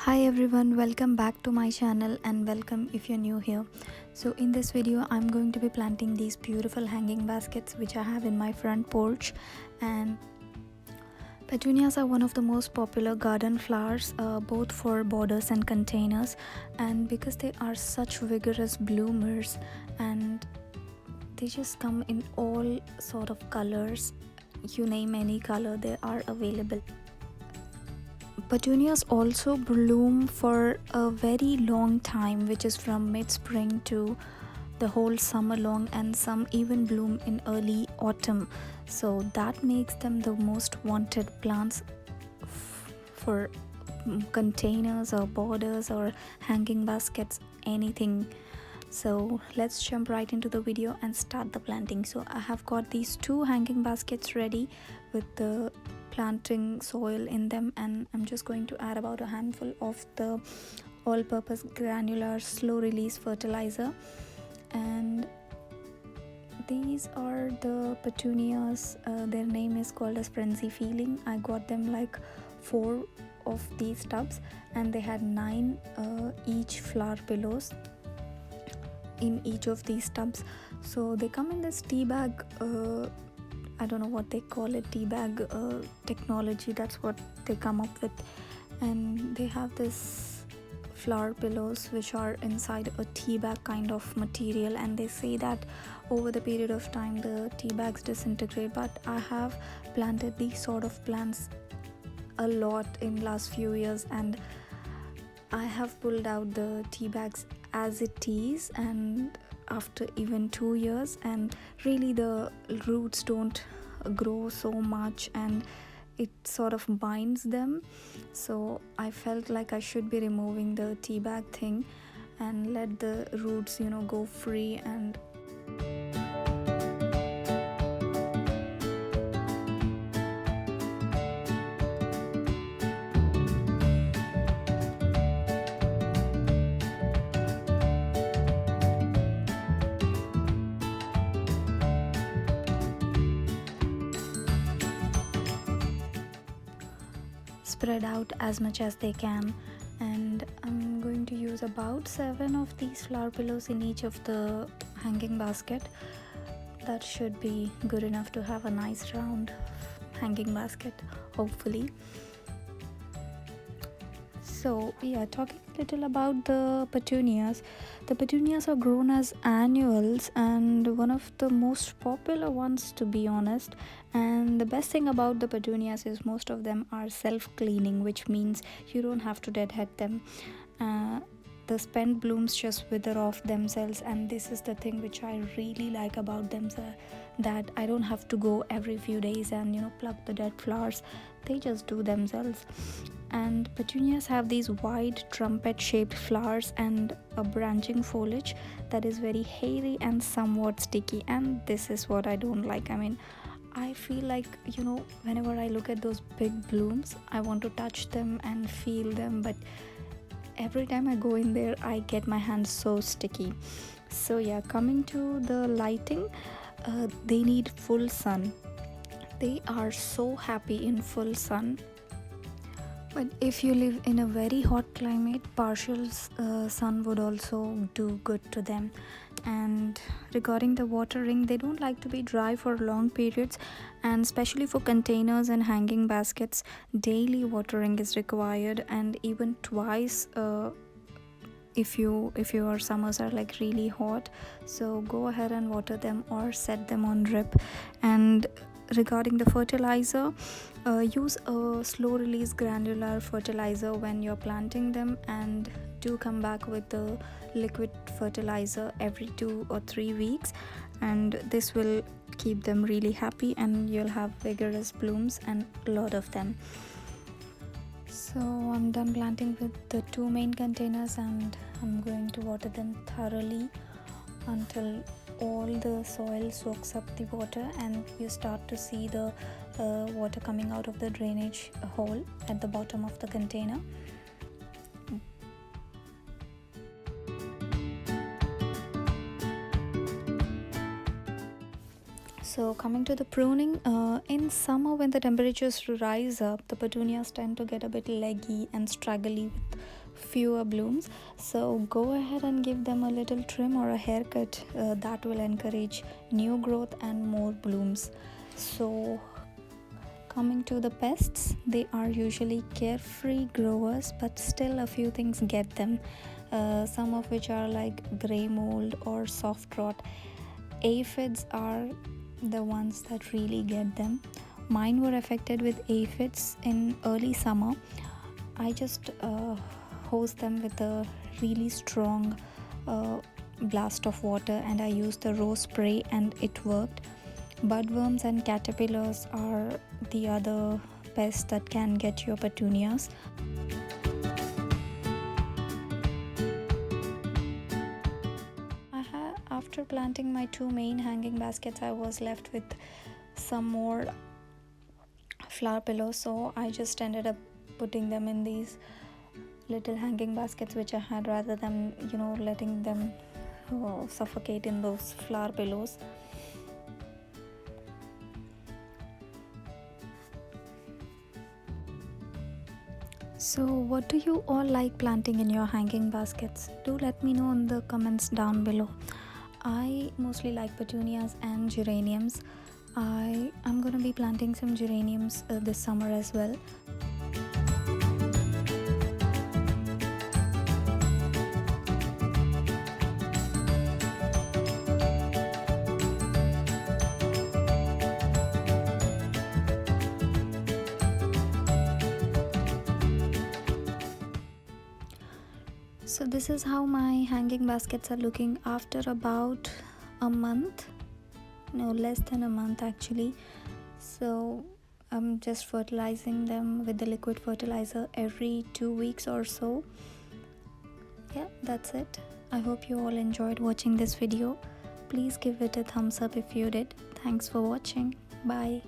Hi everyone, welcome back to my channel and welcome if you're new here. So in this video I'm going to be planting these beautiful hanging baskets which I have in my front porch. And petunias are one of the most popular garden flowers, both for borders and containers, and because they are such vigorous bloomers and they just come in all sort of colors. You name any color, they are available. Petunias also bloom for a very long time, which is from mid-spring to the whole summer long, and some even bloom in early autumn. So that makes them the most wanted plants for containers or borders or hanging baskets, anything. So let's jump right into the video and start the planting. So I have got these two hanging baskets ready with the planting soil in them, and I'm just going to add about a handful of the all-purpose granular slow release fertilizer. And these are the petunias. Their name is called as frenzy feeling. I got them like 4 of these tubs, and they had 9 each flower pillows in each of these tubs. So they come in this tea bag, I don't know what they call it, tea bag technology, that's what they come up with. And they have this flower pillows which are inside a tea bag kind of material, and they say that over the period of time the tea bags disintegrate. But I have planted these sort of plants a lot in last few years, and I have pulled out the tea bags as it is, and after even 2 years, and really the roots don't grow so much and it sort of binds them. So I felt like I should be removing the tea bag thing and let the roots go free. And spread out as much as they can. And I'm going to use about 7 of these flower pillows in each of the hanging basket. That should be good enough to have a nice round hanging basket, hopefully. So yeah, talking a little about the petunias. The petunias are grown as annuals and one of the most popular ones, to be honest. And the best thing about the petunias is most of them are self-cleaning, which means you don't have to deadhead them. The spent blooms just wither off themselves, and this is the thing which I really like about them, that I don't have to go every few days and pluck the dead flowers. They just do themselves. And petunias have these wide trumpet shaped flowers and a branching foliage that is very hairy and somewhat sticky, and this is what I don't like. I mean, I feel like whenever I look at those big blooms, I want to touch them and feel them, but every time I go in there I get my hands so sticky. So yeah, coming to the lighting, they need full sun. They are so happy in full sun. But if you live in a very hot climate, partial sun would also do good to them. And regarding the watering, they don't like to be dry for long periods, and especially for containers and hanging baskets, daily watering is required, and even twice if your summers are like really hot. So go ahead and water them or set them on drip. And regarding the fertilizer, use a slow release granular fertilizer when you're planting them, and do come back with the liquid fertilizer every 2 or 3 weeks, and this will keep them really happy and you'll have vigorous blooms and a lot of them. So I'm done planting with the 2 main containers, and I'm going to water them thoroughly until all the soil soaks up the water and you start to see the water coming out of the drainage hole at the bottom of the container. So So coming to the pruning, in summer when the temperatures rise up, the petunias tend to get a bit leggy and straggly with fewer blooms. So go ahead and give them a little trim or a haircut. That will encourage new growth and more blooms. So coming to the pests, they are usually carefree growers, but still a few things get them. Some of which are like grey mold or soft rot. Aphids are the ones that really get them. Mine were affected with aphids in early summer. I just hosed them with a really strong blast of water, and I used the rose spray and it worked. Budworms and caterpillars are the other pests that can get your petunias. After planting my 2 main hanging baskets, I was left with some more flower pillows, so I just ended up putting them in these little hanging baskets which I had, rather than letting them suffocate in those flower pillows. So what do you all like planting in your hanging baskets? Do let me know in the comments down below. I mostly like petunias and geraniums. I'm gonna be planting some geraniums this summer as well. So this is how my hanging baskets are looking after about a month. No, less than a month actually. So I'm just fertilizing them with the liquid fertilizer every 2 weeks or so. Yeah, that's it. I hope you all enjoyed watching this video. Please give it a thumbs up if you did. Thanks for watching. Bye.